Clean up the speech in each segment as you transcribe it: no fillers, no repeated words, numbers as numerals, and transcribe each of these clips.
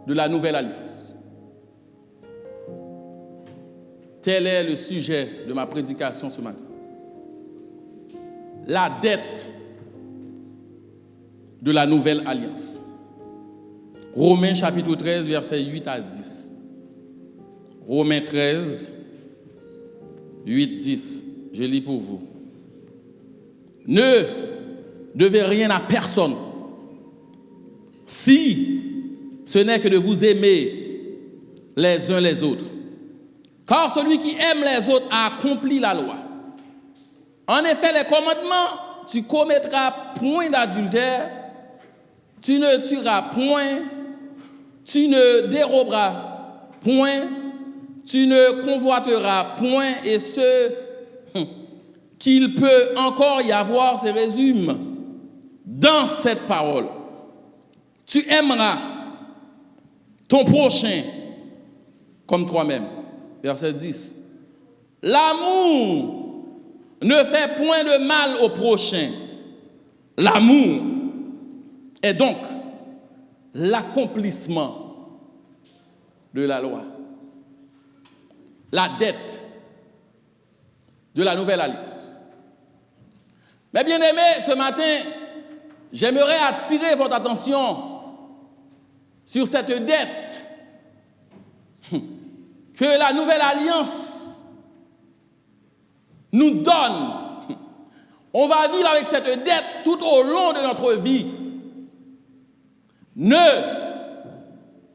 de la nouvelle alliance. Tel est le sujet de ma prédication ce matin. La dette de la nouvelle alliance. Romains chapitre 13, versets 8 à 10. Romains 13, 8, 10. Je lis pour vous. Ne devez rien à personne, si ce n'est que de vous aimer les uns les autres. Car celui qui aime les autres a accompli la loi. En effet, les commandements, tu commettras point d'adultère, tu ne tueras point, tu ne déroberas point, tu ne convoiteras point, et ce qu'il peut encore y avoir se résume dans cette parole. Tu aimeras ton prochain comme toi-même. Verset 10. L'amour ne fait point de mal au prochain. L'amour est donc l'accomplissement de la loi. La dette de la nouvelle alliance. Mais bien aimés, ce matin, j'aimerais attirer votre attention sur cette dette que la nouvelle alliance nous donne. On va vivre avec cette dette tout au long de notre vie. Ne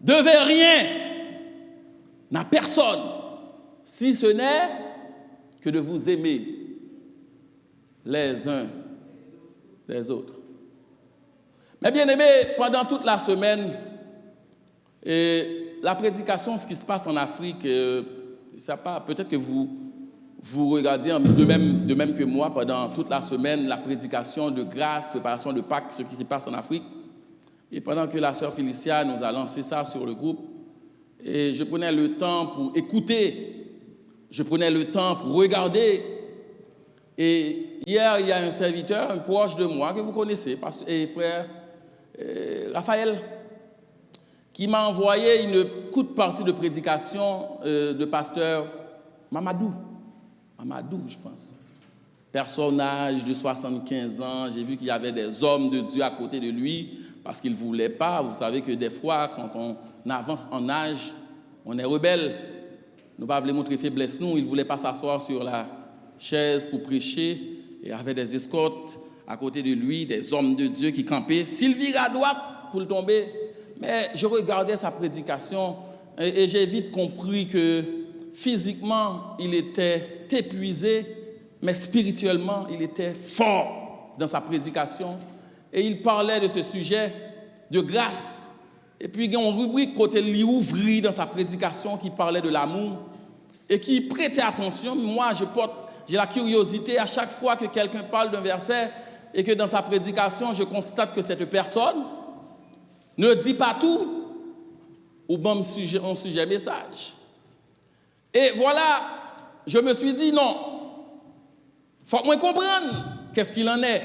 devez rien à personne, si ce n'est que de vous aimer les uns les autres. Mais bien aimés, pendant toute la semaine, la prédication, ce qui se passe en Afrique, peut-être que vous regardiez de même que moi pendant toute la semaine, la prédication de grâce, préparation de Pâques, ce qui se passe en Afrique. Et pendant que la sœur Félicia nous a lancé ça sur le groupe, et je prenais le temps pour écouter, je prenais le temps pour regarder. Et hier, il y a un serviteur, un proche de moi que vous connaissez, frère Raphaël, qui m'a envoyé une courte partie de prédication de pasteur Mamadou, je pense. Personnage de 75 ans, j'ai vu qu'il y avait des hommes de Dieu à côté de lui, parce qu'il ne voulait pas. Vous savez que des fois, quand on avance en âge, on est rebelle. Nous ne voulons pas montrer faiblesse, nous. Il ne voulait pas s'asseoir sur la chaise pour prêcher. Et il y avait des escortes à côté de lui, des hommes de Dieu qui campaient. S'il vire à droite pour le tomber. Mais je regardais sa prédication et j'ai vite compris que physiquement, il était épuisé, mais spirituellement, il était fort dans sa prédication. Et il parlait de ce sujet de grâce. Et puis, il y a une rubrique côté lui ouvrit dans sa prédication qui parlait de l'amour et qui prêtait attention. Moi, j'ai la curiosité à chaque fois que quelqu'un parle d'un verset et que dans sa prédication, je constate que cette personne ne dit pas tout ou bon un sujet message. Et voilà, je me suis dit non, il faut que moi comprendre qu'est-ce qu'il en est.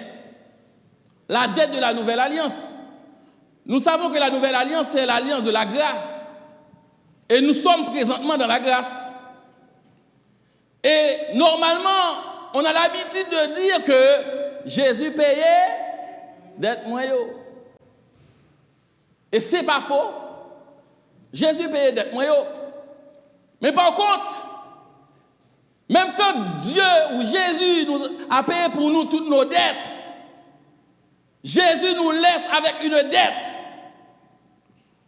La dette de la nouvelle alliance. Nous savons que la nouvelle alliance, c'est l'alliance de la grâce. Et nous sommes présentement dans la grâce. Et normalement, on a l'habitude de dire que Jésus payait dette moyenne. Et ce n'est pas faux. Jésus payait dette moyenne. Mais par contre, même quand Dieu ou Jésus nous a payé pour nous toutes nos dettes, Jésus nous laisse avec une dette.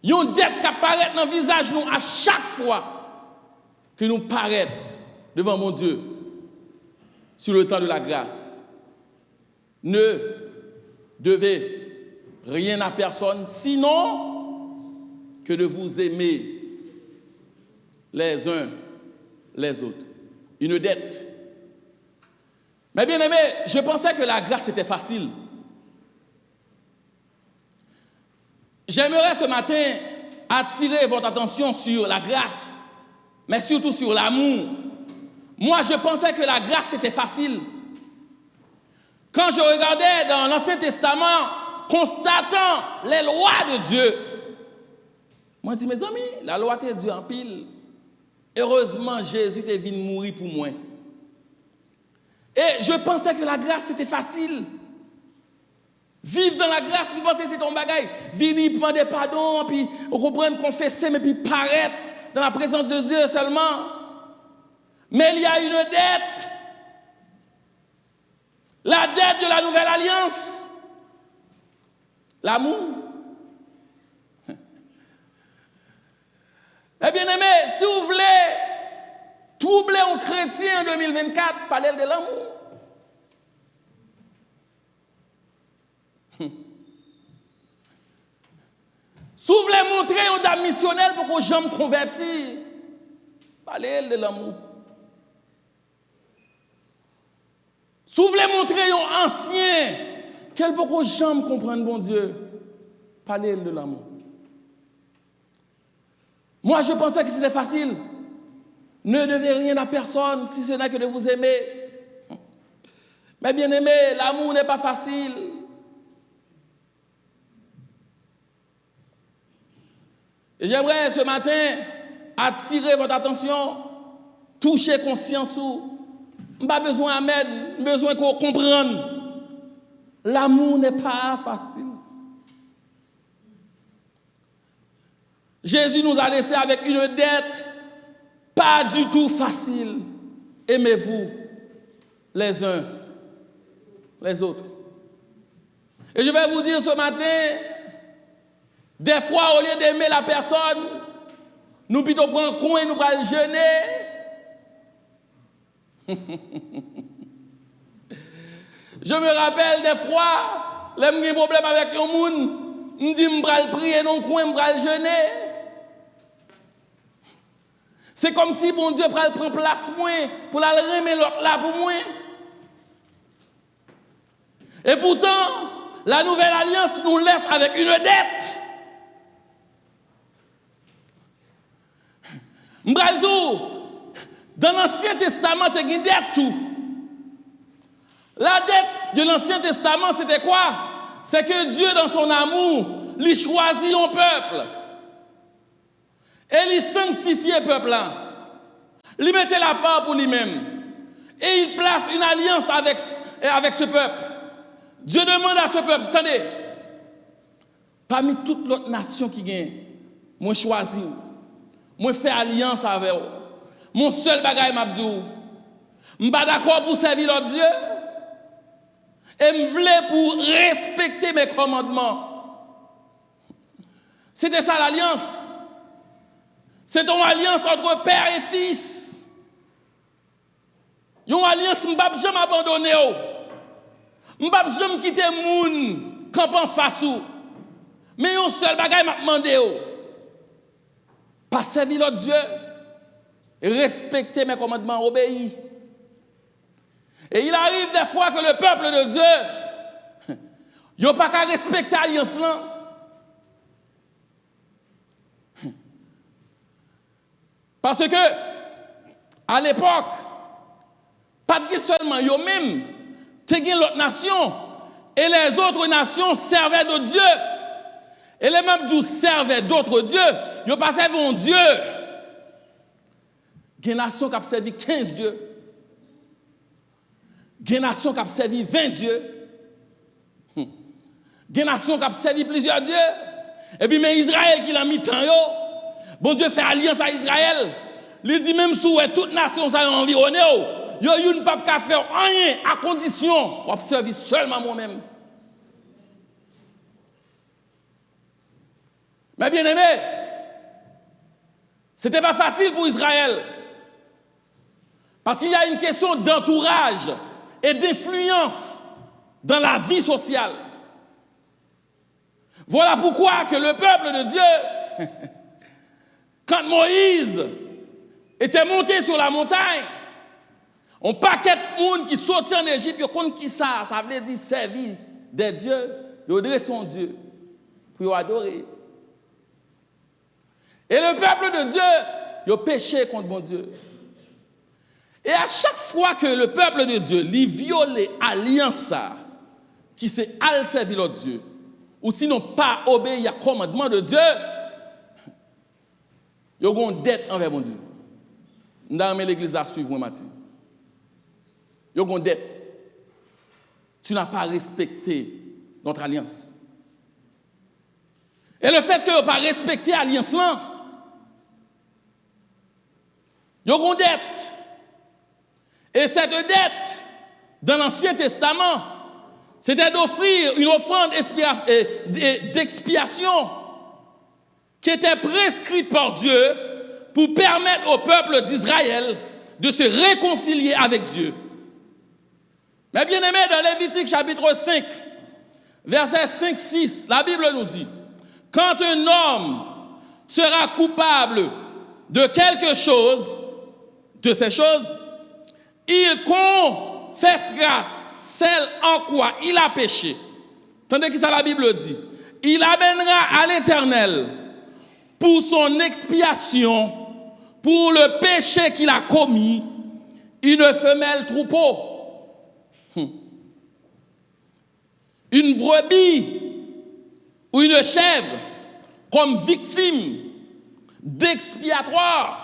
Une dette qui apparaît dans le visage nous à chaque fois que nous paraît devant mon Dieu sur le temps de la grâce. Ne devez rien à personne, sinon que de vous aimer les uns les autres. Une dette. Mais bien aimé, je pensais que la grâce était facile. J'aimerais ce matin attirer votre attention sur la grâce, mais surtout sur l'amour. Moi, je pensais que la grâce était facile. Quand je regardais dans l'Ancien Testament, constatant les lois de Dieu, Moi, dis, mes amis, la loi est dure en pile. Heureusement, Jésus est venu mourir pour moi. Et je pensais que la grâce, c'était facile. Vivre dans la grâce, vous pensez que c'est ton bagage. Venir prendre des pardons, puis reprendre, confesser, mais puis paraître dans la présence de Dieu seulement. Mais il y a une dette. La dette de la nouvelle alliance. L'amour. Eh bien aimé, si vous voulez troubler un chrétien en 2024, parlez de l'amour. Si vous voulez montrer un dame missionnel pour que j'aime convertir, parlez de l'amour. Si vous voulez montrer un ancien, quel pour que j'aime comprendre bon Dieu, parlez de l'amour. Moi, je pensais que c'était facile. Ne devez rien à personne si ce n'est que de vous aimer. Mais bien aimé, l'amour n'est pas facile. Et j'aimerais ce matin attirer votre attention, toucher conscience ou pas besoin d'aide, besoin qu'on comprenne. L'amour n'est pas facile. Jésus nous a laissé avec une dette pas du tout facile. Aimez-vous les uns les autres. Et je vais vous dire ce matin, des fois, au lieu d'aimer la personne, nous plutôt prendre un coin, nous allons jeûner. Je me rappelle des fois, j'ai un problème avec un monde, je me dis, je vais prier dans le coin, je vais jeûner. C'est comme si bon Dieu prend place moins pour la remettre l'autre là pour moi. Et pourtant, la nouvelle alliance nous laisse avec une dette. M'brazou, dans l'Ancien Testament, il y a une dette tout. La dette de l'Ancien Testament, c'était quoi? C'est que Dieu, dans son amour, lui choisit un peuple. Et il sanctifie le peuple là. Il mettait la part pour lui-même. Et il place une alliance avec ce peuple. Dieu demande à ce peuple, attendez, parmi toutes les nations qui gagnent, moi choisis, moi fais alliance avec eux. Mon seul bagage m'a dit, je suis pas d'accord pour servir l'autre Dieu. Et je voulais pour respecter mes commandements. C'était ça l'alliance. C'est une alliance entre père et fils. Une alliance que je ne vais jamais abandonner. Je ne vais jamais quitter le monde campant face. Mais un seul bagage m'a demandé. Pas servir l'autre Dieu. Respecter mes commandements, obéir. Et il arrive des fois que le peuple de Dieu, il n'a pas qu'à respecter l'alliance là. Parce que, à l'époque, pas que seulement eux-mêmes, tu as l'autre nation, et les autres nations servaient d'autres dieux. Et les mêmes dieux servaient d'autres dieux, ils n'ont pas servi un Dieu. Il y a une nation qui a servi 15 dieux. Il y a une nation qui a servi 20 dieux. Il y a une nation qui a servi plusieurs dieux. Et puis, mais Israël qui l'a mis tant yo. Bon Dieu fait alliance à Israël. Il dit même si toute nation ça environné, yo ne peut pas faire rien à condition d'observer seulement moi-même. Mais bien aimé, c'était pas facile pour Israël. Parce qu'il y a une question d'entourage et d'influence dans la vie sociale. Voilà pourquoi que le peuple de Dieu, quand Moïse était monté sur la montagne, on paquet de monde qui sortit en Égypte, ils compte qui ça veut dire servir des dieux, ils dressent son Dieu pour adorer. Et le peuple de Dieu, il a péché contre mon Dieu. Et à chaque fois que le peuple de Dieu lui viole l'alliance qui c'est à servir l'autre Dieu, ou sinon pas obéir au commandement de Dieu, Ils ont une dette envers mon Dieu. Nous avons l'église à suivre matin. Ils ont une dette. Tu n'as pas respecté notre alliance. Et le fait que tu n'as pas respecté l'alliance là, ils ont une dette. Et cette dette, dans l'Ancien Testament, c'était d'offrir une offrande d'expiation qui était prescrite par Dieu pour permettre au peuple d'Israël de se réconcilier avec Dieu. Mais bien aimé, dans Lévitique chapitre 5, verset 5-6, la Bible nous dit, quand un homme sera coupable de quelque chose, de ces choses, il confessera celle en quoi il a péché. Tandis que ça la Bible dit, il amènera à l'Éternel pour son expiation, pour le péché qu'il a commis, une femelle troupeau. Une brebis ou une chèvre comme victime d'expiatoire.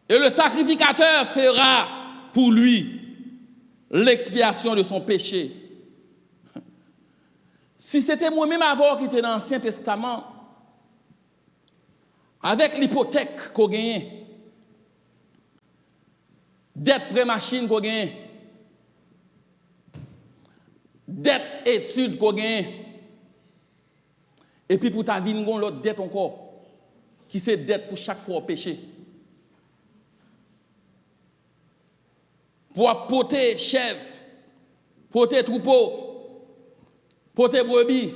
Et le sacrificateur fera pour lui l'expiation de son péché. Si c'était moi-même avant qui était dans l'Ancien Testament, avec l'hypothèque qu'on gagne, dette pré-machine qu'on gagne, dette étude qu'on gagne, et puis pour ta vie, nous avons l'autre dette encore, qui c'est dette pour chaque fois au péché. Pour porter chèvre, porter troupeau, porter brebis.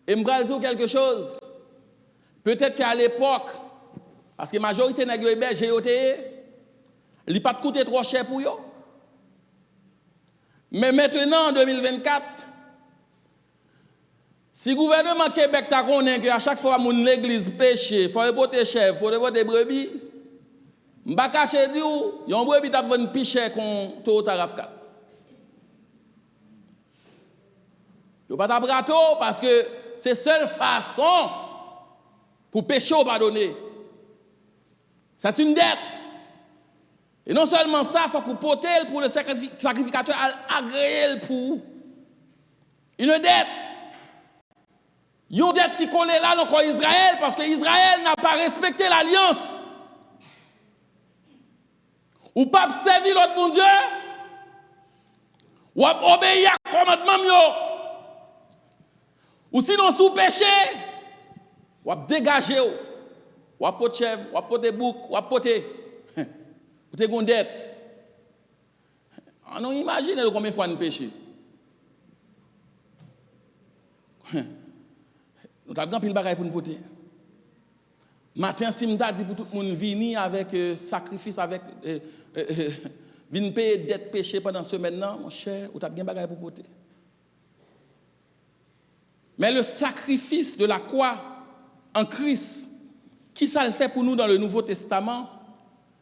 Et je vais dire quelque chose. Peut-être qu'à l'époque, parce que la majorité des hébergés, il n'a pas coûté trop cher pour eux. Mais maintenant, en 2024, si le gouvernement Québec t'a connaît qu'à chaque fois que l'église pêche, il faut porter chèvre, il faut porter brebis, je ne vais pas cacher du tout, il y a un brebis qui a vendu plus cher qu'on Toyota RAV4. Il ne faut pas brato parce que c'est la seule façon pour pécher ou pardonner. C'est une dette. Et non seulement ça, il faut qu'on porte pour le sacrificateur agréé pour une dette. Il y a une dette qui colle là dans le corps d'Israël parce que Israël n'a pas respecté l'alliance. Ou pas servir l'autre bon Dieu, ou obéir à commandement, ou sinon sous péché, ou dégager, ou porter chèvre, ou porter bouc, ou porter, ou te une dette. On imagine combien de fois nous péché. Nous avons pile bagaille pour nous porter. Matin, si nous dit pour tout le monde venir avec sacrifice, avec venir payer dette péché pendant ce maintenant, mon cher, vous avez bien bagaille pour porter. Mais le sacrifice de la croix en Christ, qui ça le fait pour nous dans le Nouveau Testament,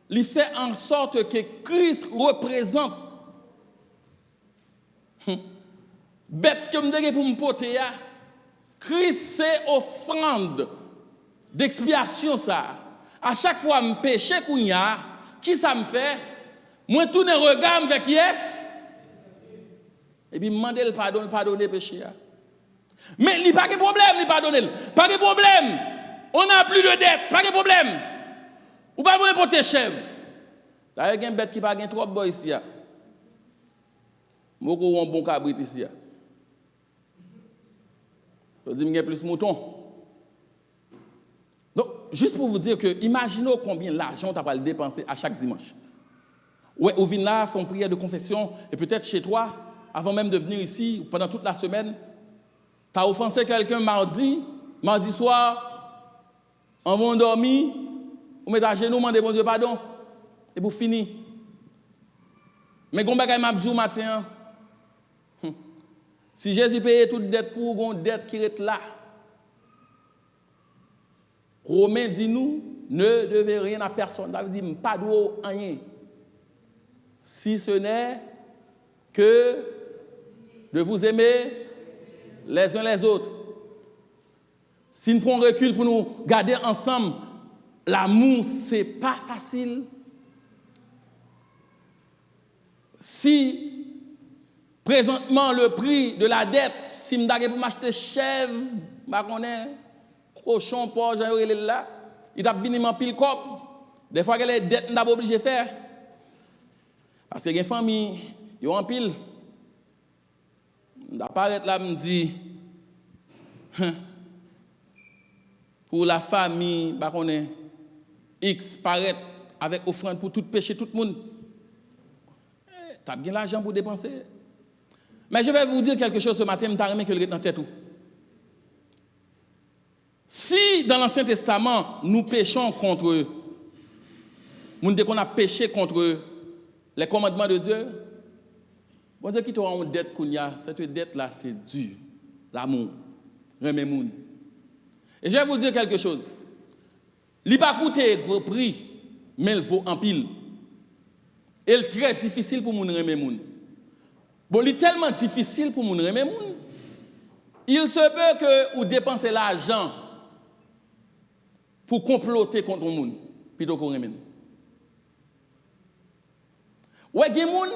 il fait en sorte que Christ représente bête que me pour me porter. Christ c'est offrande d'expiation ça. À chaque fois me péché kounya, qui ça me fait? Moi tourne regard avec yes. Et puis me demander le pardon, pardonner péché. Mais il n'y a pas de problème, il pardonner. Pas de problème. On n'a plus de dette, pas de problème. Ou pas vous porter chèvre. D'ailleurs, il y a une bête qui n'a pas trop bois ici. Moi, j'ai un bon cabrit ici. Je dis qu'il y a plus de moutons. Donc, juste pour vous dire que, imaginez combien d'argent tu vas le dépenser à chaque dimanche. Ouais, ou viens là, font prière de confession, et peut-être chez toi, avant même de venir ici, pendant toute la semaine, tu as offensé quelqu'un mardi soir, en vont dormir, ou mettez à genoux, demandez bon Dieu pardon, et pour finir. Mais quand bagay m'a dit matin, si Jésus paye toute dette pour une dette qui est là, Romain dit nous, ne devez rien à personne. Ça veut dire pas de rien. Si ce n'est que de vous aimer les uns les autres. Si nous prenons recul pour nous garder ensemble, l'amour, c'est pas facile. Si présentement le prix de la dette, si je suis pour m'acheter chèvre, cochon, porc, là, il a venu m'en pile cop. Des fois, les dettes, je suis obligé de faire. Parce que les familles, ils ont en pile. D'apparaître là, me dit, pour la famille, X paraît avec offrande pour tout péché, tout le monde. Tu as bien l'argent pour dépenser. Mais je vais vous dire quelque chose ce matin, je vais que le dans tête. Si dans l'Ancien Testament, nous péchons contre, nous disons qu'on a péché contre les commandements de Dieu, bon Dieu qui t'aura une dette qu'on y a, cette dette-là, c'est dur. L'amour. Remet moun. Et je vais vous dire quelque chose. Il n'a pas coûté gros prix, mais il vaut en pile. Et c'est très difficile pour moun remet moun. Bon, il est tellement difficile pour moun remet moun. Il se peut que vous dépensez l'argent pour comploter contre moun, plutôt qu'on remet. Ouais, gen moun,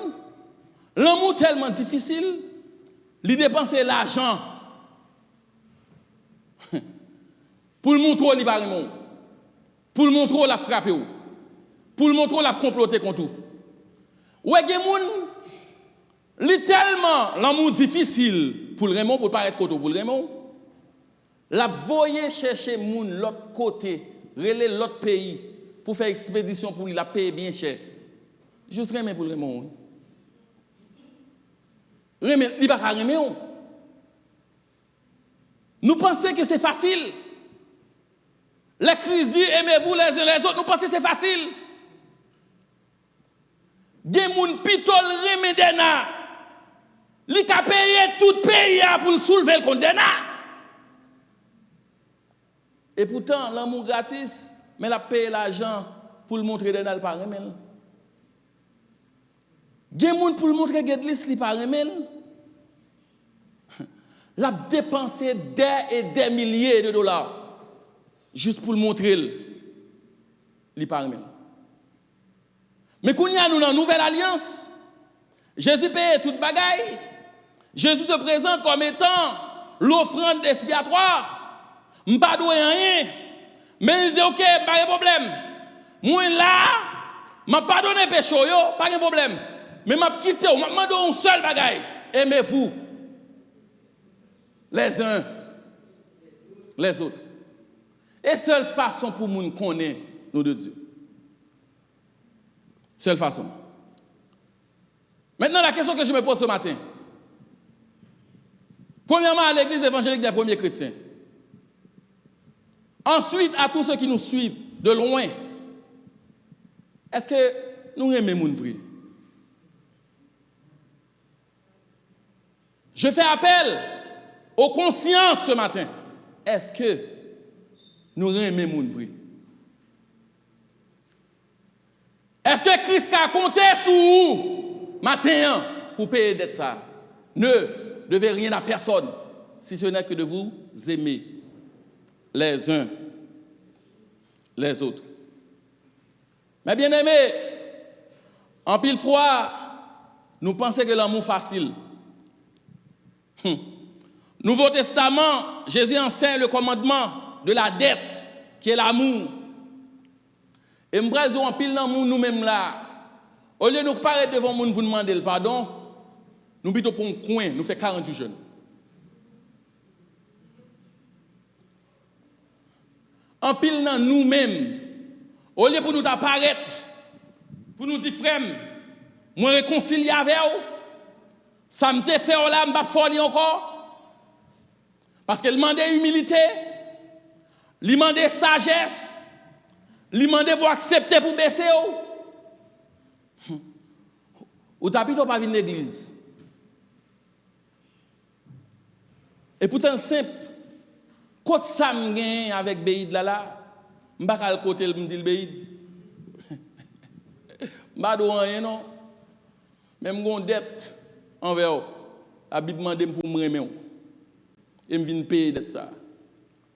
l'amour tellement difficile, il dépenser l'argent pour le montrer qu'il va remet. Pour le montrer la frapper. Pour le montrer la comploter contre tout. Ouais, gen moun, li tellement l'amour difficile pour le remon, pour paraître côté pour le remon, la voyer chercher moun l'autre côté, relais l'autre pays pour faire expédition pour lui la payer bien cher. Juste remon pour le remon. Remon, il va pas remon. Nous pensons que c'est facile. Les Christ dit aimez-vous les uns les autres, nous pensons que c'est facile. Gen moun pitol remon dena. Li ka paye tout pays pour soulever le condamné. Et pourtant, l'amour gratis, mais la paye l'argent pour le montrer de n'a pas remel. Gen moun pour le montrer Gedlis li pas remel. L'a dépensé des milliers de dollars juste pour le montrer li pas remel. Mais quand y a nous dans nouvelle alliance, Jésus paye toute bagaille. Jésus se présente comme étant l'offrande expiatoire. Je ne pas rien. Mais il dit, ok, pas de problème. Moi là, je ne pas donné péché, pas de problème. Mais je vais quitter, je vais demander un seul bagaille. Aimez-vous les uns, les autres. Et seule façon pour nous connaître nous de Dieu. Seule façon. Maintenant, la question que je me pose ce matin. Premièrement, à l'église évangélique des premiers chrétiens. Ensuite, à tous ceux qui nous suivent de loin. Est-ce que nous aimons moun vrai? Je fais appel aux consciences ce matin. Est-ce que nous aimons moun vrai? Est-ce que Christ a compté sur vous matin pour payer dette ça? Ne devez rien à personne, si ce n'est que de vous aimer les uns les autres. Mais bien aimés, en pile fois, nous pensons que l'amour est facile. Nouveau Testament, Jésus enseigne le commandement de la dette, qui est l'amour. Et nous disons en pile l'amour nous-mêmes là. Au lieu de nous paraître devant le monde pour demander le pardon, nous plutôt pour un coin, nous faisons 40 jeunes. En pile dans nous-mêmes, au lieu pour nous apparaître, pour nous dire frère, moi réconcilier avec vous, ça me fait là, je ne vais pas folie encore. Parce qu'il demandait humilité, il demandait sagesse, il demandait pour accepter pour baisser. Ou t'as plutôt pas venir l'église. Et pourtant, simple, quand ça me gagne avec Béid là, je ne vais pas le côté, je me dis le Béid. Je ne vais pas rien, non. Même si j'ai une dette envers eux, la Bible demande pour me remettre. Et je viens payer dette ça.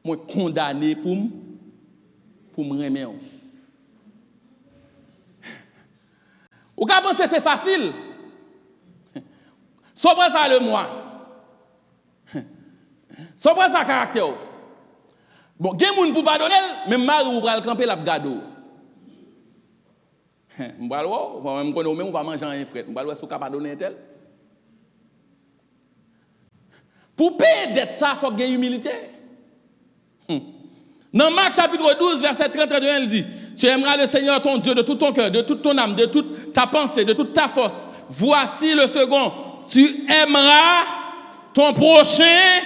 Moi, condamné pour pour me remettre. Ou qu'à penser c'est facile. Soit pour faire le moi. Soit pour faire caractère. Bon, il y a des gens pour pardonner, même mari ou pral camper la gado. M'bral wo, même connait même pas manger un frère. M'bral wo sou capable pardonner tel. Pour payer dette ça, faut gagner humilité. Dans Marc chapitre 12 verset 31 il dit: tu aimeras le Seigneur ton Dieu de tout ton cœur, de toute ton âme, de toute ta pensée, de toute ta force. Voici le second: tu aimeras ton prochain.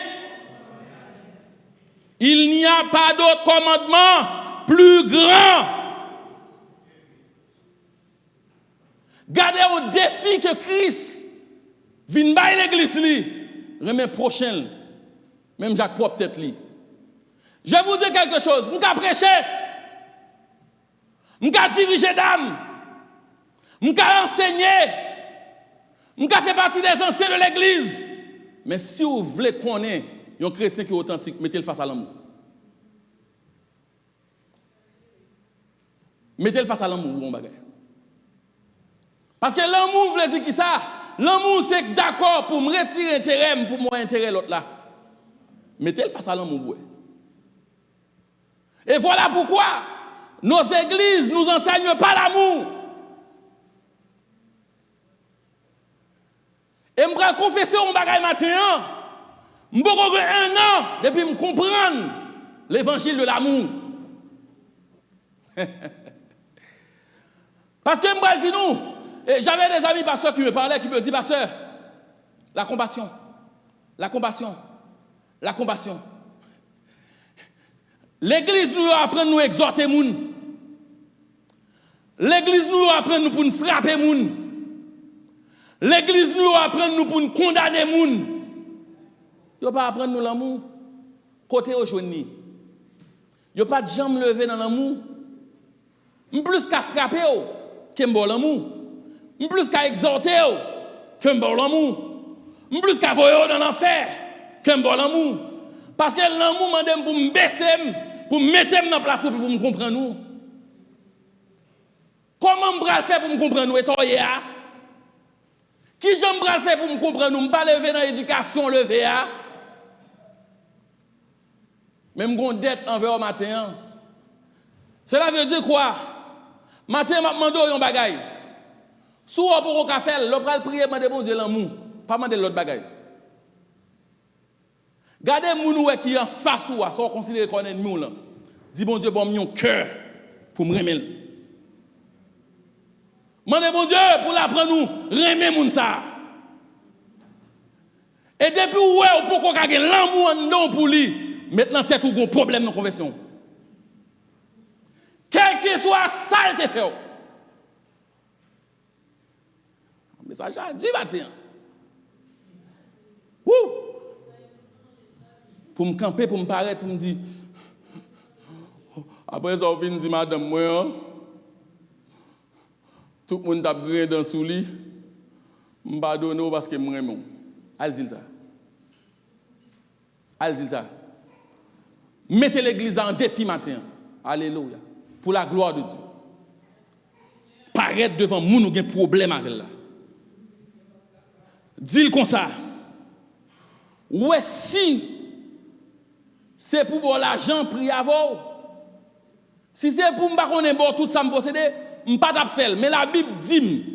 Il n'y a pas d'autre commandement plus grand. Gardez au défi que Christ vient by l'église li, remet prochain, même Jacques propre tête li. Je vais vous dire quelque chose, m'ka prêcher, m'ka diriger d'âme, m'ka enseigner, m'ka fait partie des anciens de l'église. Mais si vous voulez connaître un chrétien qui est authentique, mettez-le face à l'amour. Mettez-le face à l'amour, bon bagay. Parce que l'amour veut dire qui ça? L'amour c'est d'accord pour me retirer intérêt, pour moi intérêt l'autre là. Mettez-le face à l'amour, ouais. Et voilà pourquoi nos églises nous enseignent pas l'amour. Et je vais confesser un bagay matin. Je vais un an depuis que je comprends l'évangile de l'amour. Parce que je vais dire nous, j'avais des amis pasteurs qui me parlaient, qui me disaient: pasteur, la compassion, la compassion, la compassion. L'église nous apprend à nous exhorter moun. L'église nous apprend pour nous frapper moun. L'église nous apprend pour nous condamner moun. Yo pas apprendre nous l'amour côté aujourd'hui. Yo pas de jambe lever dans l'amour. Plus qu'à frapper que m'bon l'amour. Plus qu'à exhorter que m'bon l'amour. Plus qu'à voyer dans l'enfer que m'bon l'amour. Parce que l'amour mande pour me baisser, pour me mettre dans place pour me comprendre nous. Comment m'bral faire pour me comprendre nous et qui j'aimerais faire pour me comprendre nous? Pas lever dans l'éducation lever à. Même gon dette envers matin. Cela veut dire quoi? Matin m'a demandé un bagay. Sou pour ka faire, le pral prier demander bon Dieu l'amour, pas demander l'autre bagay. Gardez moun qui en face ou ça considérer comme ennemi là. Dis bon Dieu bon mon cœur pour me remettre. Mandez bon Dieu pour l'apprendre nous remettre moun ça. Et depuis où est pour qu'on gagne l'amour non pour lui. Maintenant, tête ou un problème dans la conversion. Quel que soit ça, il te fait. Mais ça, j'ai dit, matin. Pour me camper, pour me paraître, pour me dire. Après ça, on vient dire, madame, moi, tout le monde a brûlé dans sous lit. Je ne vais pas donner parce que je m'aime. Elle dit ça. Elle dit ça. Mettez l'église en défi matin. Alléluia. Pour la gloire de Dieu. Paraître devant nous, nous avons un problème avec là. Dis-le comme ça. Ouais, si c'est pour l'argent, priez à vous. Si c'est pour me tout ça me posséder, je ne vais pas faire. Mais la Bible dit,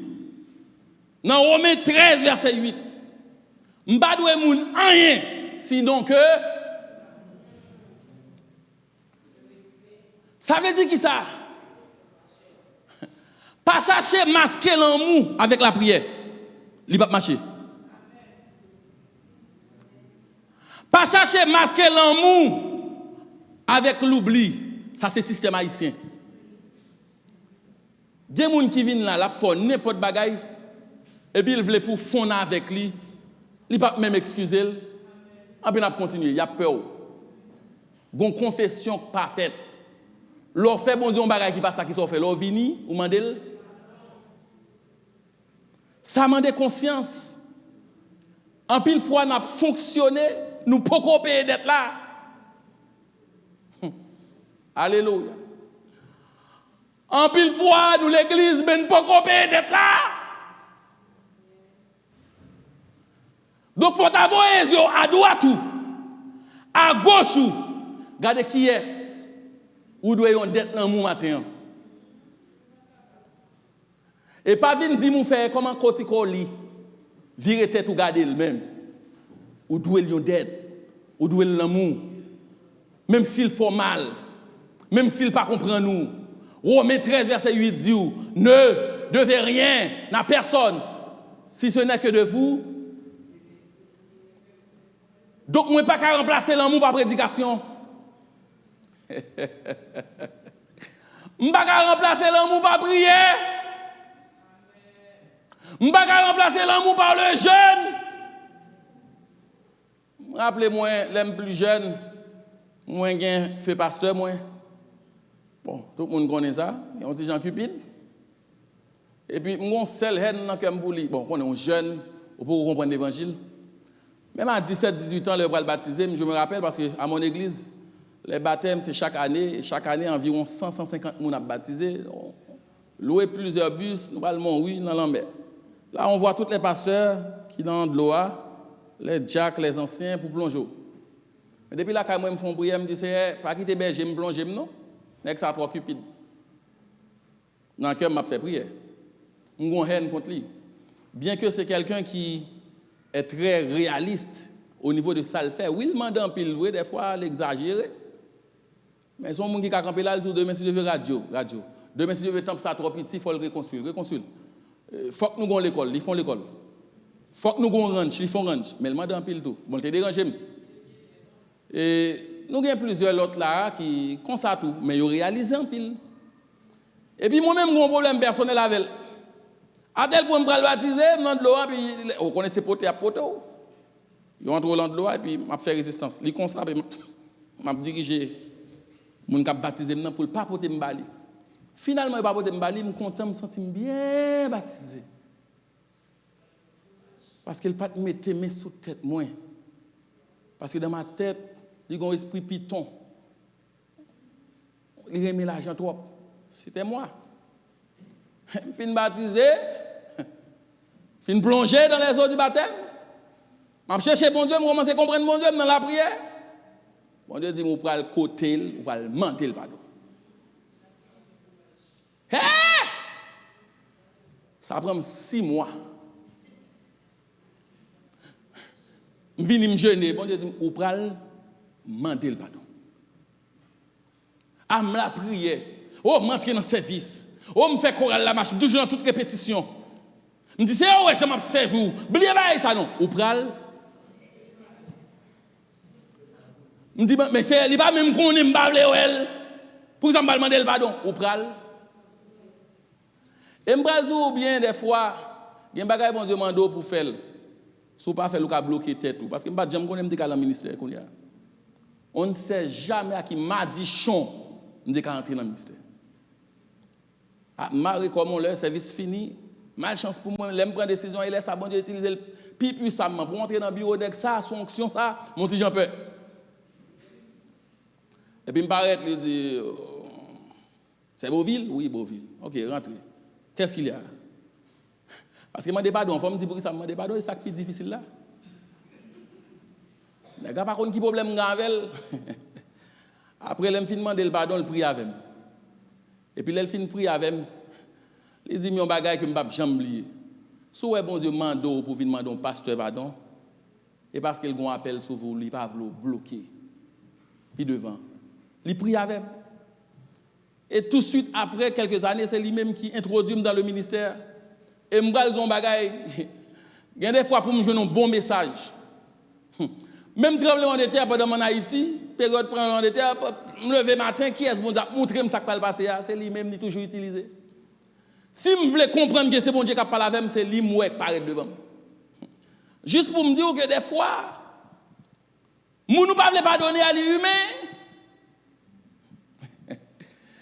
dans Romains 13, verset 8, je ne vais pas rien, sinon que. Ça veut dire qui ça? Pas chercher masquer l'amour avec la prière. Il va pas marcher. Pas chercher masquer l'amour avec l'oubli. Ça c'est système haïtien. Il y a des gens qui viennent là, la font n'importe bagaille et puis ils veulent pour fondre avec lui. Il va même excuser. Et puis il continuer, il a peur. Une confession parfaite. L'on fait bon Dieu un bagage qui passe ça qui sont fait l'on vini ou mandel. Ça mande conscience. En pile fois n'a fonctionné, nous pouvons payer d'être là. Alléluia. En pile fois, nous l'église, mais nous ne pouvons pas d'être là. Donc, il faut avoir les yeux à droite ou à gauche ou. Regardez qui est-ce. Ou doit y dette dans mon matin. Et pas venir dire nous faire comment côté li virer tête ou garder le même. Ou doit y dette. Ou doit l'amour. Même s'il faut mal. Même s'il pas comprend nous. Romains 13 verset 8 dit ne devez rien à personne si ce n'est que de vous. Donc moi pas qu'à remplacer l'amour par prédication. Je pas qu'à remplacer l'amour par prière. Je pas qu'à remplacer l'amour par le jeûne. Rappelez-moi, l'homme plus jeune, moi j'ai fait pasteur moi. Bon, tout le monde connaît ça, il y a un petit Jean Cupide. Et puis mon seul haine dans que m'bouli. Bon, on est jeune, on peut comprendre l'évangile. Même à 17-18 ans, le bras baptisé, je me rappelle parce que à mon église, les baptêmes c'est chaque année, et chaque année environ 100-150 personnes à baptiser. Louer plusieurs bus, nous allons oui dans l'Ambert. Là, on voit tous les pasteurs qui dans de l'eau, les jacks, les anciens pour plonger. Mais depuis là, quand moi me font prière, me disent pas quitter berger, me plonger non. Nek ça trop cupide. Dans le cœur m'a fait prière. M'gon haine contre lui. Bien que c'est quelqu'un qui est très réaliste au niveau de ça le faire. Oui, il demande un pile vrai des fois l'exagérer. Mais son monde qui a campé là le tour demain si je veux radio. Demain si je veux temple ça trop petit, il faut le reconstruire. Faut que nous gon l'école, ils font l'école. Faut que nous gon ranch, ils font ranch. Mais il demande un pile tout. Bon, t'es dérangé. Et nous avons plusieurs autres là qui constatent tout, mais ils réalisent un pile. Et puis moi-même, j'ai un problème personnel avec elle. À tel point que je me baptiser, je de l'eau, puis on connaît ces potes à potes. Ils rentrent dans l'eau et puis je fais résistance. Ils constatent, je dirige mon cap baptisé pour ne pas porter m'bali. Finalement, je ne pas porter m'bali, je suis content, je me sens bien baptisé. Parce qu'elle pas mettre mes sous tête moi. Parce que dans ma tête, il y a un esprit piton. Il remet l'argent trop. C'était moi. Je suis baptisé, je suis plongé dans les eaux du baptême. Je cherche bon Dieu, je commence à comprendre mon Dieu dans la prière. Bon Dieu dit, je vais le côté, je vais le mentir le pardon. Ça prend 6 mois. Je viens me jeûner, bon Dieu dit, je vais le mentir le pardon. Ah, me la prière. Oh, m'entrer dans le service. Oh, me fait chorale la marche, toujours dans toute répétition. Me dit, c'est ouais, je m'observe vous. Oubliez pas ça non. Ou pral. Me dit, mais c'est pas même qu'on aime parler elle. Pour ça me demander le pardon. Ou pral. Et me pral ou bien des fois, il y a un bagage bon Dieu mando pour faire. Si pas faire, ou ka bloquer tête parce que me pas jamais connait me dans le ministère qu'on y a. On ne sait jamais à qui madichon me ka entrer dans le ministère. Ah, Marie, comme on le service fini, malchance pour moi, l'aime prendre décision, il laisse ça bon Dieu utiliser le plus puissamment pour entrer dans le bureau avec ça, son action ça, mon petit Jean peur. Et puis me paraît lui dit c'est Beauville? Oui, Beauville. OK, rentrez. Qu'est-ce qu'il y a? Parce que m'a pardon, faut me dire pour ça m'a pardon, c'est ça qui est difficile là. Les gars par contre qui problème avec après l'aime fin demander le pardon, le prie avec. Et puis, elle fin prier avec moi. Il dit, mon bagage que je ne peux pas jamais oublier. Si vous bon Dieu mando pour venir demander un pasteur pardon, et parce qu'il a un appel sur vous, il ne peut pas bloquer. Puis devant. Il prie avec moi. Et tout de suite, après quelques années, c'est lui-même qui introduit dans le ministère. Et je me dis, un bagage. Il y a des fois pour me donner un bon message. Même tremblement de terre pendant mon Haïti, période tremblement de terre, me lever matin, qui est-ce bon Dieu montrer me ça qui va passer, c'est lui-même qui toujours utilisé. Si je voulais comprendre que c'est bon Dieu qui parle avec moi, c'est lui qui paraît devant. Juste pour me dire que des fois, nous ne pouvons pas donner à l'humain.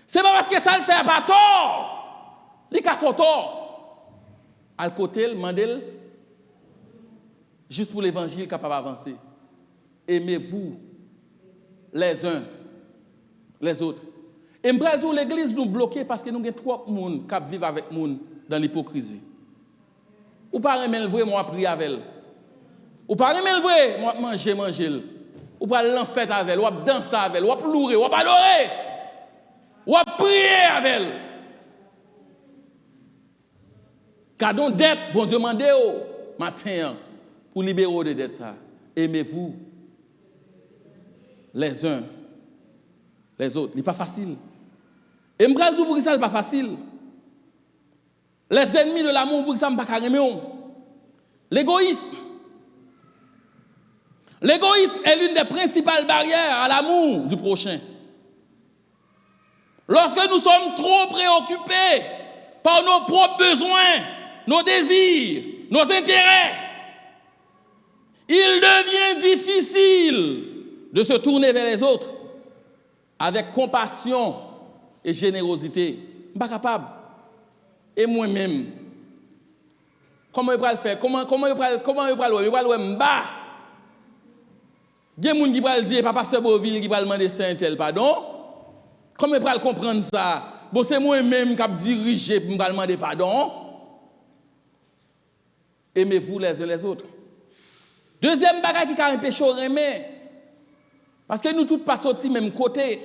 C'est pas parce que ça le fait pas tort. Il a fait tort. À côté, il demande juste pour l'évangile capable d'avancer. Aimez-vous les uns les autres. Et m'pral tout l'église nous bloquer parce que nous avons trop de monde qui vivent avec nous dans l'hypocrisie. Ou pas aimer le vrai, moi prier avec elle. Ou pas aimer le vrai, moi manger. Ou pas l'enfête avec elle, ou danser avec elle, ou louer, ou adorer. Ou prier avec elle. Car donc dette, bon Dieu demandez au matin pour libérer de dette ça. Aimez-vous les uns les autres. Ce n'est pas facile. Et je me dis pour ça, ce n'est pas facile. Les ennemis de l'amour, pour ça, je ne peux pas aimer. L'égoïsme. L'égoïsme est l'une des principales barrières à l'amour du prochain. Lorsque nous sommes trop préoccupés par nos propres besoins, nos désirs, nos intérêts, il devient difficile de se tourner vers les autres avec compassion et générosité. Je ne suis pas capable. Et moi-même, comment je vais le faire? Comment je vais le faire? Il y a des gens qui vont dire, pas pasteur Beauville qui va demander Saint-Tel, pardon. Comment je vais comprendre ça? Bon, c'est moi-même qui vais diriger pour me demander pardon. Aimez-vous les uns les autres. Deuxième bagage qui a empêché de aimer. Parce que nous tous pas sortis même côté.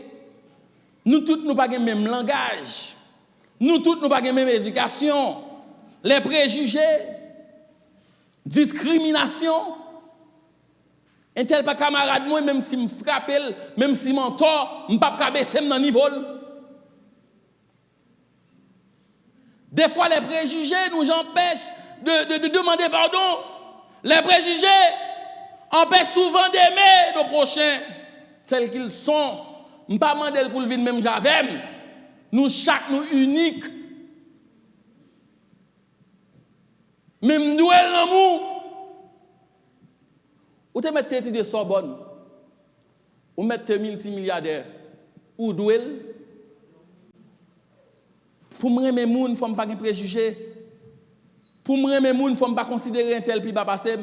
Nous tous nous pas le même langage. Nous tous nous pas la même éducation. Les préjugés, discrimination. Un tel pas camarade moi même si me frappe, même si m'entend, me pas baisser dans niveau. Des fois les préjugés nous empêchent de demander pardon. Les préjugés empêchent souvent d'aimer nos prochains tels qu'ils sont. Je ne pas demander pour le vivre même j'avais. Nous chaque nous unique. Même nous l'amour. Ou te mettre tête de Sorbonne. Ou mettre multimilliardaire. Ou douel. Pour me remettre moun, faut pas de préjugés. Pour me remettre moun, faut pas considérer un tel pi bas passer.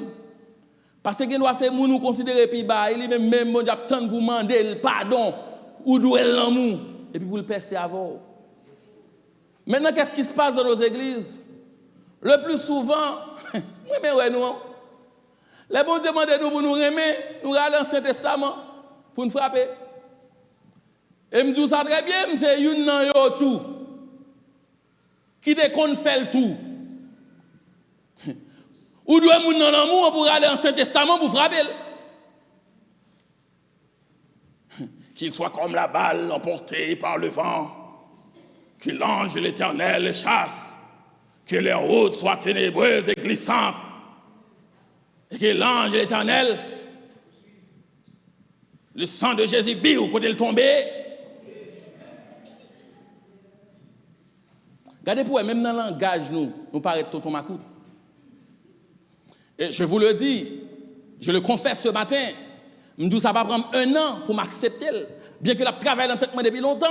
Parce que nous c'est moun nous considérer pi bas, il même bon attend pour demander pardon ou douel l'amour et puis pour le passer avant. Maintenant qu'est-ce qui se passe dans nos églises? Le plus souvent, nous les bons demandent nous pour nous remettre, nous allons dans l'Ancien Testament pour nous frapper. Et me dit ça très bien, c'est une nan yo tout. Qui te qu'on fait le tout. Ou doit moun nan l'amour pour aller dans l'Ancien Testament pour frapper. Qu'il soit comme la balle emportée par le vent, que l'ange de l'Éternel les chasse, que les routes soient ténébreuses et glissantes, et que l'ange de l'Éternel, le sang de Jésus, biou, côté le tomber. Regardez pour même dans le langage, nous paraît tonton Macoute. Et je vous le dis, je le confesse ce matin, je me dis ça va prendre 1 an pour m'accepter, bien que la travaille dans tête depuis longtemps.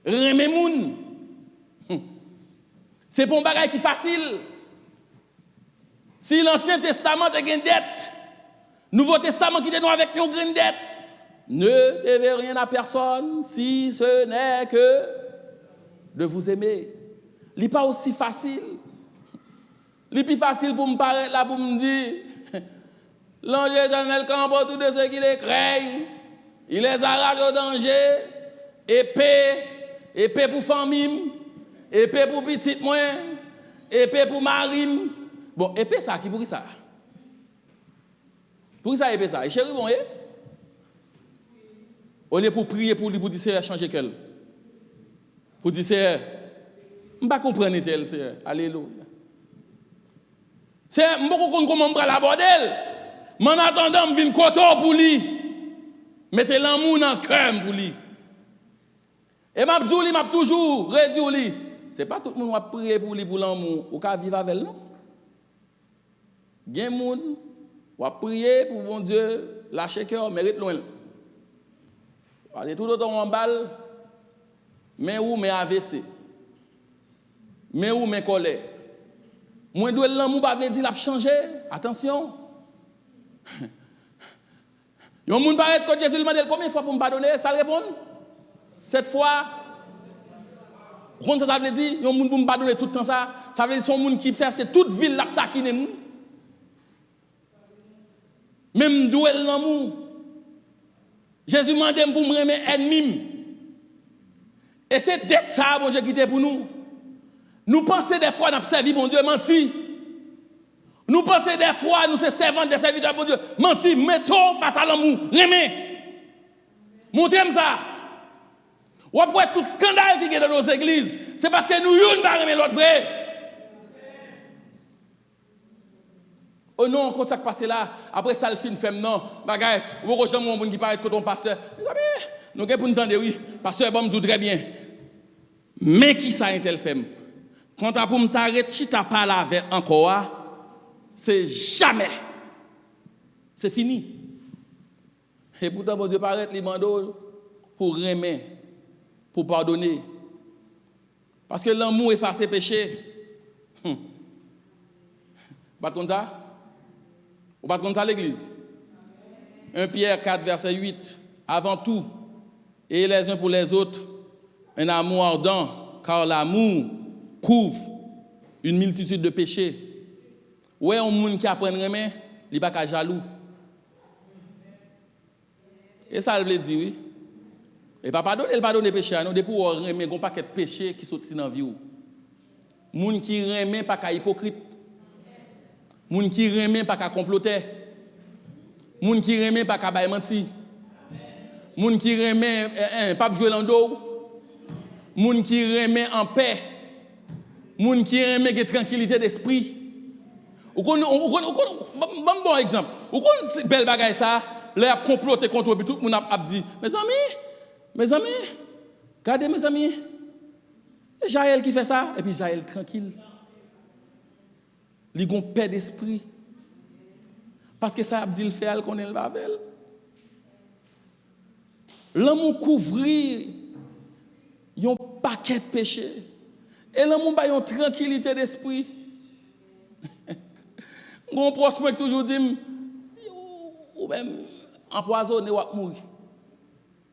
Remé moun. C'est pour un bagage qui est facile. Si l'Ancien Testament est une dette, Nouveau Testament qui est avec nous une dette, ne devez rien à personne si ce n'est que de vous aimer. Ce n'est pas aussi facile. Ce n'est plus facile pour me paraître là pour me dire l'ange éternel campe tous de ceux qui les craignent, il les arrache au danger, épée pour famille, épée pour petite moins, épée pour marine. Bon, épée ça, qui pour ça? Pour ça, épée ça. Et chérie, bon, on est pour prier pour lui, pour dire, Seigneur, changer qu'elle. Pour dire, Seigneur, je ne comprends pas tel, Seigneur. Alléluia. Seigneur, je ne comprends pas comment je vais l'aborder. Mais en attendant, je viens côté pour lui. Mettez l'amour dans le cœur pour lui. Et je m'a toujours réduit. Ce n'est pas tout le monde qui va prier pour lui pour l'amour. Ou qui vivre avec lui. Il y a des gens qui vont prier pour bon Dieu, lâcher cœur, mérite loin. C'est tout autant en balle, mais où mais AVC. Mais où mais colère. Moi, je l'amour pas veut dire l'a changer. Attention. Il y a des gens qui parlent que Jésus demande combien de fois pour me pardonner, ça répond. Cette fois, ça veut dire, il y a un monde qui ne pas donner tout le temps ça. Ça veut dire que son monde qui fait, c'est toute ville qui taquine nous. Même douel l'amour. Jésus m'a demandé pour me remettre ennemi. Et c'est dette ça, bon Dieu, qui était pour nous. Nous pensons des fois, nous avons servi, bon Dieu, menti. Nous pensons des fois, nous sommes servants des serviteurs, bon Dieu, menti. Mettons face à l'amour, remets. Montrez-moi ça. Ou après tout scandale qui est dans nos églises, c'est parce que nous, ne pas remettre l'autre vrai. Oh non, quand ça passe là, après ça, le film fait non, bagaille, vous rejoignez mon monde qui parle contre ton pasteur. Nous avons pour nous entendre, oui, pasteur, bon, me dit très bien. Mais qui ça est tel fait? Quand tu as pour me t'arrêter, si tu n'as pas la avec encore, c'est jamais. C'est fini. Et pourtant, bon Dieu, paraît les mandos pour remettre, pour pardonner. Parce que l'amour efface le péché. Pas comme ça? Ou pas comme ça l'église? 1 Pierre 4, verset 8. Avant tout, et les uns pour les autres, un amour ardent, car l'amour couvre une multitude de péchés. Ouais, un monde qui apprend à aimer, il n'est pas jaloux. Et ça, il veut dire, oui. Et pas pardonner, il pardonne les péchés. Non, depuis qu'on remet, il n'y a pas de péché qui sortent dans la vie. Moun qui remet, pas qu'à hypocrite. Moun qui remet, pas qu'à comploter. Moun qui remet, pas qu'à mentir. Moun qui remet, pas jouer l'ando. Moun qui remet en paix. Moun qui remet de tranquillité d'esprit. Bon exemple. Ou qu'on belle bagaille ça, là a comploté contre tout le monde a dit mes amis, regardez mes amis. C'est Jaël qui fait ça et puis Jaël tranquille. Il a une paix d'esprit. Parce que ça a dit le fait elle connaît le bavel. L'amour couvrir un paquet de péchés. Et l'amour a une tranquillité d'esprit. Mon proche moi toujours dit ou même empoisonné ou mourir.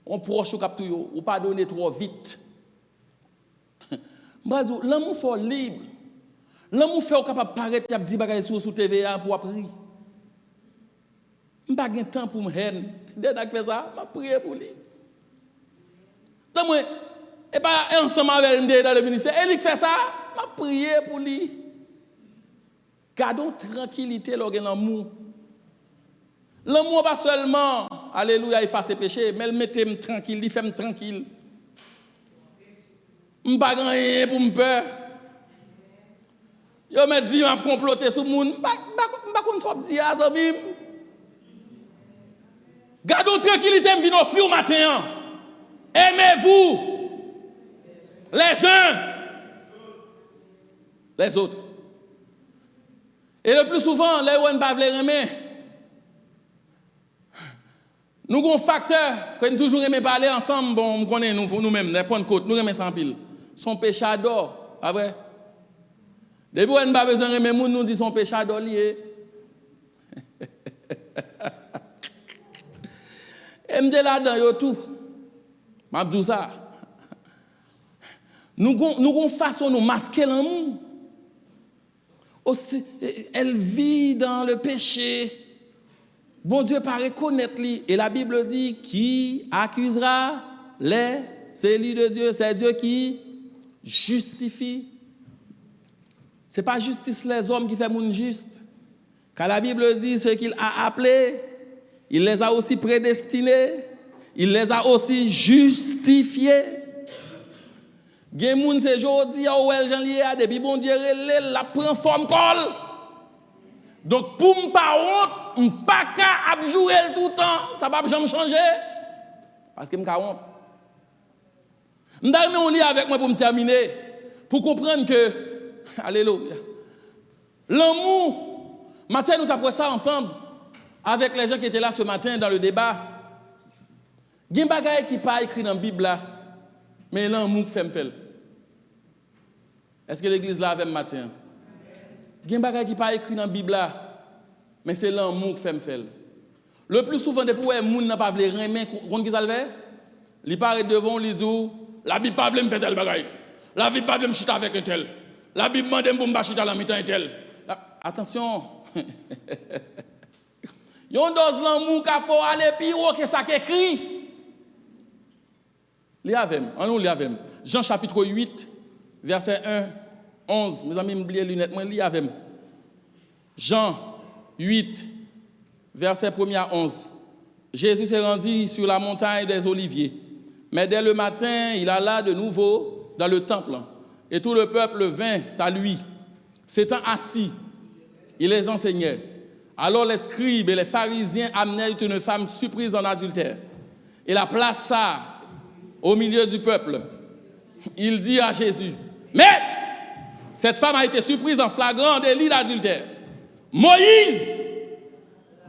On proche ou cap tout ou pas donner trop vite. L'amour faut libre. L'amour fait capable paraître y a dit bagaille sur TVA pour prier. M'pas gain temps pour me haine. Dès que fait ça, m'a prier pour lui. Donc moi et pas ensemble avec lui dans le ministère, il fait ça, m'a prier pour lui. Gardons tranquillité lors de l'amour. L'amour pas seulement, alléluia, efface ses péchés, mais il mettez-moi tranquille, il fait-moi tranquille. Je ne pas rien pour me peur. Je me dis, je vais comploter sur le monde. Je ne pas dire à ça. Gardons tranquillité, je viens offrir au matin. Aimez-vous les uns les autres. Et le plus souvent, les gens ne peuvent pas aimer. Nous avons un facteur que nous toujours aimons parler ensemble. Bon, nous connaissons nous-mêmes, les points de côte, nous aimons sans pile. Son péché d'or, pas vrai? Depuis qu'on n'a pas besoin de aimer, nous disons son péché d'or lié. Et me là-dedans, tout. Je dis ça. Nous avons façon de masquer l'amour. Elle vit dans le péché. Bon Dieu pas reconnaître lui. Et la Bible dit, qui accusera les élus de Dieu? C'est Dieu qui justifie. Ce n'est pas justice les hommes qui fait monde juste. Car la Bible dit, ce qu'il a appelé, il les a aussi prédestinés, il les a aussi justifiés. Gen moun se jodi a ouel jan lié a depuis bon Dieu la prend forme col. Donc pour m'pa honte, m'pa ka abjouer tout le temps, ça va jamais changer parce que m'ka honte. M'dame on lit avec moi pour me terminer pour comprendre que alléluia. L'amour matin nous avons ça ensemble avec les gens qui étaient là ce matin dans le débat. Gen bagay qui pas écrit dans la Bible là, mais l'amour fait me faire. Est-ce que l'église là avec matin? Il y a des choses qui ne sont pas écrites dans la Bible, mais c'est l'amour qui fait me faire. Le plus souvent, depuis que les gens n'ont pas voulu remettre, vous savez, Il paraît devant, il dit, la Bible pas veut me faire tel bagaille. La Bible pas veut me chiter avec un tel. La Bible demande pour me chiter à la mi-temps un tel. Attention. Yon dose l'amour qu'il faut aller plus haut que ça qui écrit. Lis avec moi. On lit avec moi. Jean chapitre 8, verset 1, 11. Mes amis, m'oubliez les lunettes. Moi, lis avec moi. Jean 8, verset 1 à 11. Jésus s'est rendu sur la montagne des Oliviers. Mais dès le matin, il alla de nouveau dans le temple. Et tout le peuple vint à lui. S'étant assis, il les enseignait. Alors les scribes et les pharisiens amenèrent une femme surprise en adultère et la plaça au milieu du peuple. Il dit à Jésus, Maître, cette femme a été surprise en flagrant délit d'adultère. Moïse,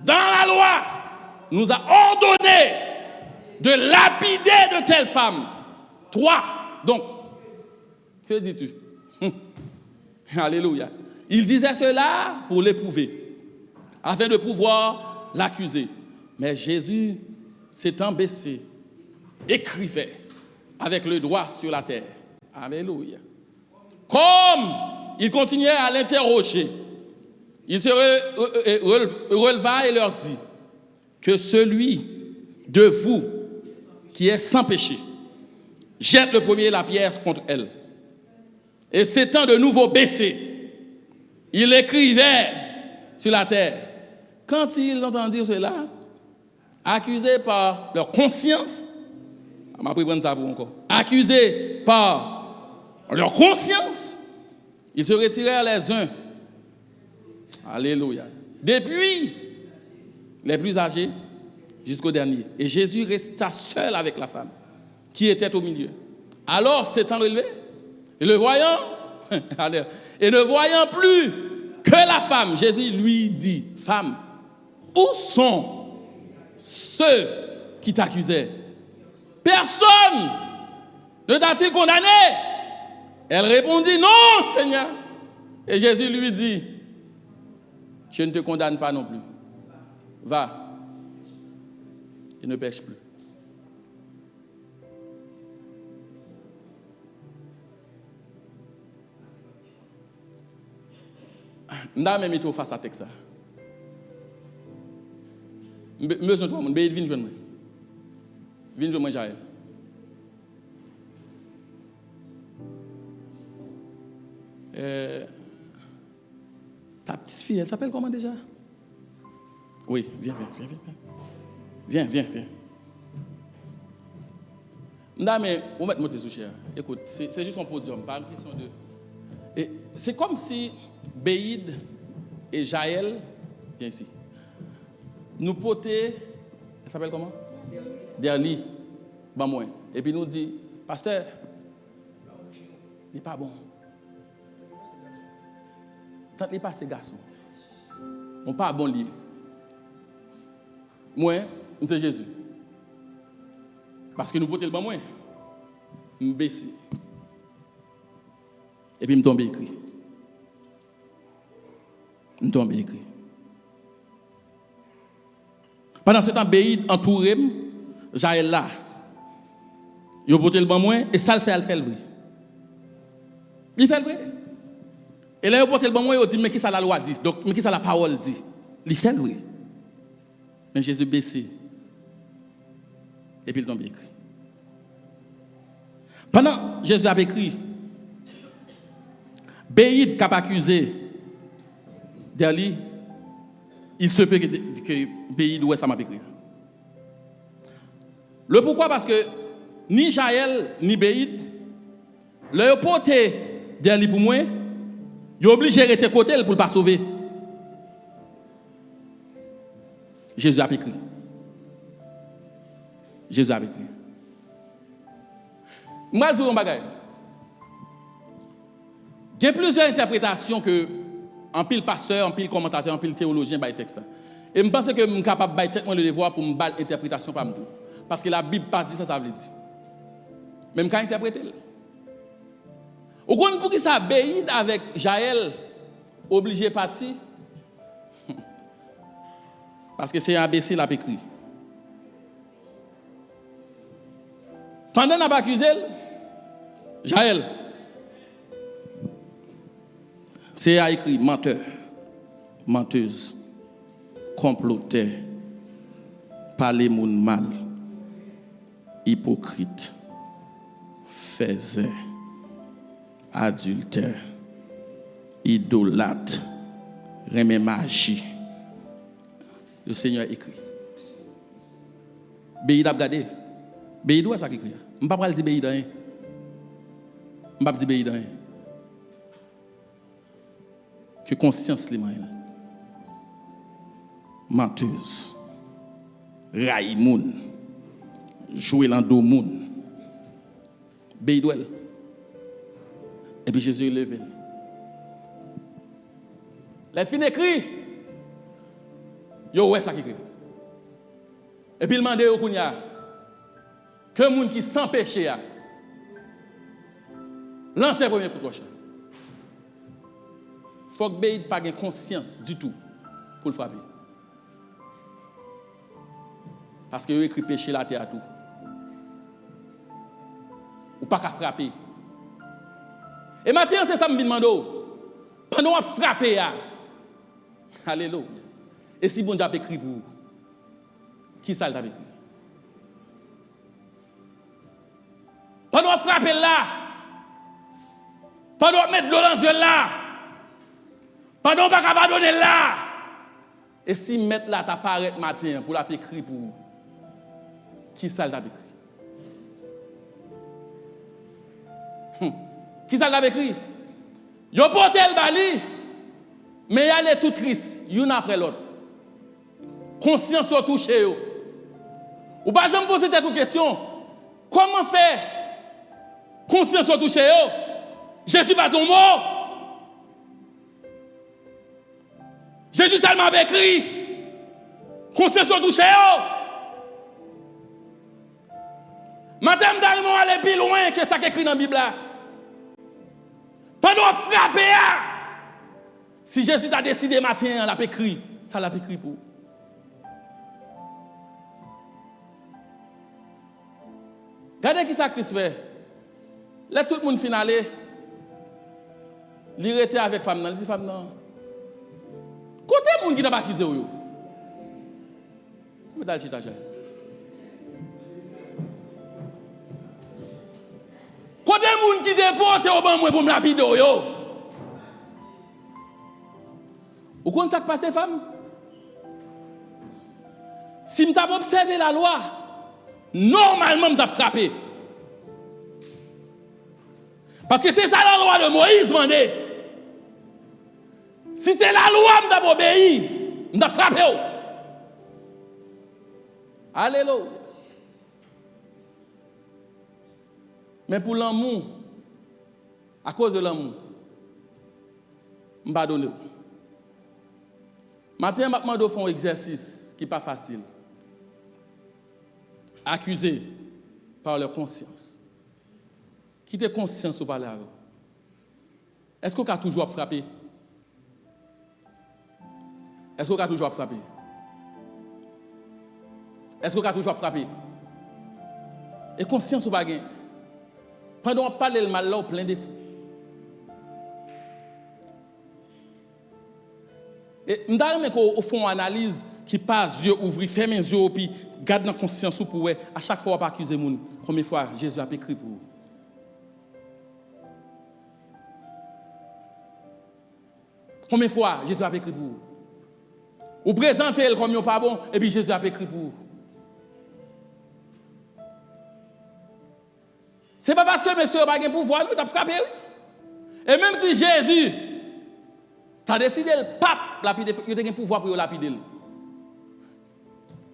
dans la loi, nous a ordonné de lapider de telles femmes. Toi, donc, que dis-tu? Alléluia. Il disait cela pour l'éprouver, afin de pouvoir l'accuser. Mais Jésus, s'étant baissé, écrivait avec le doigt sur la terre. Alléluia. Comme il continuait à l'interroger, il se releva et leur dit que celui de vous qui est sans péché jette le premier la pierre contre elle. Et s'étant de nouveau baissé, il écrivait sur la terre. Quand ils entendirent cela, accusés par leur conscience, on m'a pris prendre ça pour encore. Accusés par leur conscience, ils se retirèrent les uns. Alléluia. Depuis les plus âgés jusqu'au dernier. Et Jésus resta seul avec la femme qui était au milieu. Alors, s'étant relevé, et le voyant, et ne voyant plus que la femme, Jésus lui dit, femme, où sont ceux qui t'accusaient? Personne ne t'a-t-il condamné? Elle répondit, non, Seigneur. Et Jésus lui dit, je ne te condamne pas non plus. Va et ne pêche plus. Je vais mettre face à texte. Besoin de toi, je vais venir joindre moi. Viens joindre moi, Jaël. Ta petite fille, elle s'appelle comment déjà? Oui, viens. Viens. Non, mais on va te monter sous cher. Écoute, c'est juste un podium, pas une question de. Et c'est comme si Béid et Jaël, viens ici, nous potaient, elle s'appelle comment? Derli, ben moi. Et puis nous dit, pasteur, il n'est pas bon. Tant qu'il n'est pas ces garçons, on n'est pas bon lié. Moi, c'est Jésus. Parce que nous potons le bon moi. Je me baisse. Et puis je me tombe écrit. Je me tombe écrit. Pendant ce temps, Béid entouré, Jaël là. Il a porté le bon moi et ça le fait le vrai. Il fait le vrai. Et là, il a porté le bon moi et il dit, mais qui ça la loi dit? Donc, mais qui ça la parole dit? Il fait le vrai. Mais Jésus baissé. Et puis il tombe écrit. Pendant Jésus a écrit, Béid qui a accusé d'Ali, il se peut que Béid ou ça m'a écrit. Le pourquoi? Parce que ni Jaël ni Béid, leur porté d'Ali pour moi, ils sont obligés de rester côté pour ne pas sauver. Jésus a écrit. Jésus a écrit. Je vais dire un bagage. Il y a plusieurs interprétations que en pile pasteur, en pile commentateur, en pile théologien by texte. Et je pense que je suis capable de faire le devoir pour me battre l'interprétation par moi. Parce que la Bible pas dit ça, ça veut dire. Même quand interpréter. Ou qu'on pour qui ça Béid avec Jaël obligé partir. Parce que c'est ABC l'a écrit. Pendant qu'on a accusé, Jaël, c'est écrit menteur, menteuse, comploteur, parler moun mal, hypocrite, faisait, adultère, idolâtre, remet magie. Le Seigneur écrit. Béid a regardé. Béid où ça qui écrit? Je ne vais pas dire béid rien. Je ne vais pas dire béid rien. Que conscience les mains. Menteuse. Raï moun. Jouer dans dos moun. Béid elle. Et puis Jésus est levé. Les fins écrit. Yo ouais ça qui écrit. Et puis il demande au kounya que moun qui sans péché a lance le premier coup de roche. Faut que Béid pas de conscience du tout pour le frapper. Parce que il écrit péché la terre à tout. Ou pas qu'à frapper. Et maintenant c'est ça me demande. Pendant on frapper a. Alléluia. Et si bon Dieu a écrit pour vous, qui ça l'a écrit? Pendant qu'on frappe là, pendant qu'on met de l'eau dans le là, pendant qu'on ne peut pas abandonner là, et si mettre là t'apparaît matin pour la écrit pour vous, qui ça l'a écrit? Qui ça l'a écrit? Yo porté le bali, mais il est tout triste, l'une après l'autre. Conscience soit touchée. Ou pas jamais poser cette question. Comment faire conscience soit touchée? Jésus pas ton mot. Jésus tellement écrit. Conscience soit touchée. Madame Dalmon aller plus loin que ça qui écrit dans la Bible. Pendant frapper, si Jésus a décidé matin, l'a écrit, ça l'a écrit pour. Regardez qui ça Christ fait. Là tout le monde finale, il était avec femme nan, il dit femme nan. Côté monde qui n'a pas accusé yo. Mais dans le chita. Côté monde qui déporte au ban moi pour me lapider yo. Vous comprenez ça qui passe femme? Si m't'a observé la loi, normalement, je vais frapper. Parce que c'est ça la loi de Moïse, demandé. Si c'est la loi, je vais obéir, je vais frapper. Alléluia. Mais pour l'amour, à cause de l'amour, je ne vais pas donner. Maintenant, je vais faire un exercice qui n'est pas facile. Accusés par leur conscience. Qui te conscience ou parler avec? Est-ce qu'on a toujours frappé? Est-ce qu'on a toujours frappé? Est-ce qu'on a toujours frappé? Et conscience ou pas? Pendant qu'on parle le mal là, plein de défauts. Et nous avons qu'on fait une analyse qui passe, yeux ouverts, ferme les yeux, puis garde dans la conscience pour à chaque fois, on pas accuser les gens. Combien de fois Jésus a écrit pour vous? Combien de fois Jésus a écrit pour vous? Ou présentez le comme il n'est pas bon, et puis Jésus a écrit pour vous. Ce n'est pas parce que monsieur n'a pas de pouvoir, nous avons frappé. Et même si Jésus a décidé le pape, il a un pouvoir pour lapider.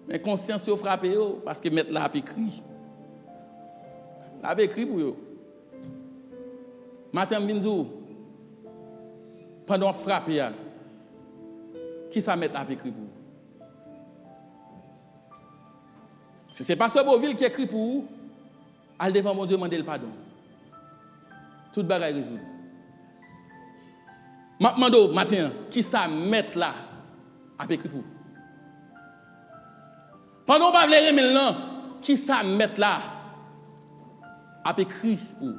Mais conscience a frappé parce que mettre là a écrit. Il a écrit pour eux. Matin Binzou, pendant frapper, qui ça met là écrit pour vous? Si c'est pasteur Beauville qui écrit pour vous, allez devant mon Dieu demander le pardon. Toute bagaille résout. Mando matin, qui ça met là à écrit pour vous? Pendant qu'on va les remel là, qui ça met là a écrit pour.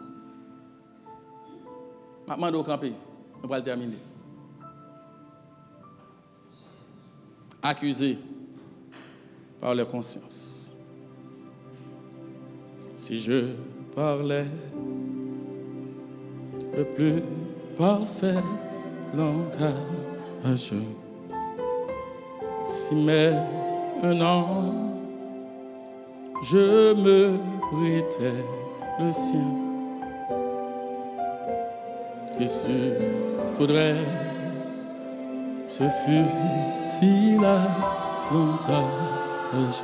Maintenant, on va camper. On va le terminer. Accusé par leur conscience. Si je parlais le plus parfait langage, si maintenant je me prêtais le sien, qu'est-ce qu'il faudrait, ce fut-il langage?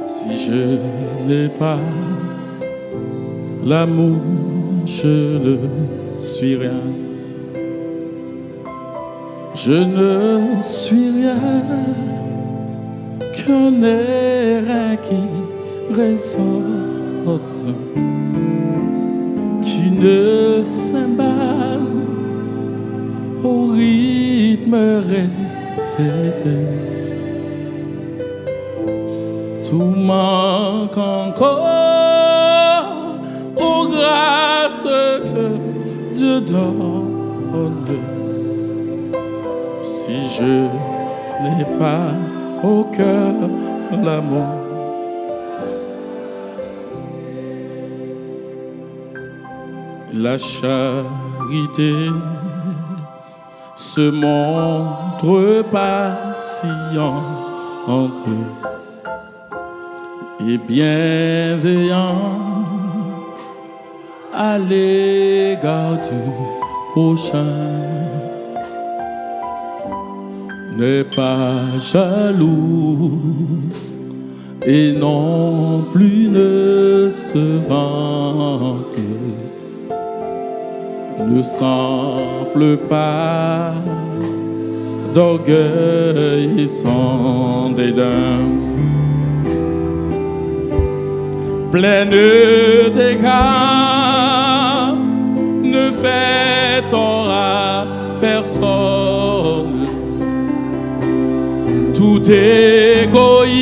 Si je n'ai pas l'amour, je ne suis rien. Je ne suis rien qu'un air qui résonne, qu'une cymbale au rythme répété. Tout manque encore aux grâces que Dieu donne. Si je n'ai pas au cœur l'amour, la charité se montre patiente et bienveillant à l'égard du prochain. N'est pas jalouse et non plus ne se vante, ne s'enfle pas d'orgueil et sans dédain. Pleine d'égard, ne fait tort à personne. Tout égoïsme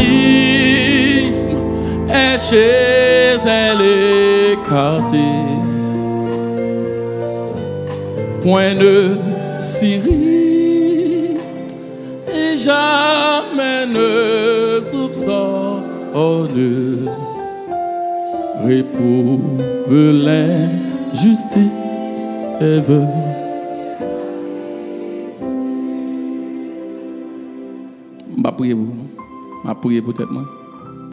est chez elle écarté. Point ne s'irrite et jamais ne soupçonne. Réprouve l'injustice et veut. Je vais prier pour vous. Je vais prier peut-être moi.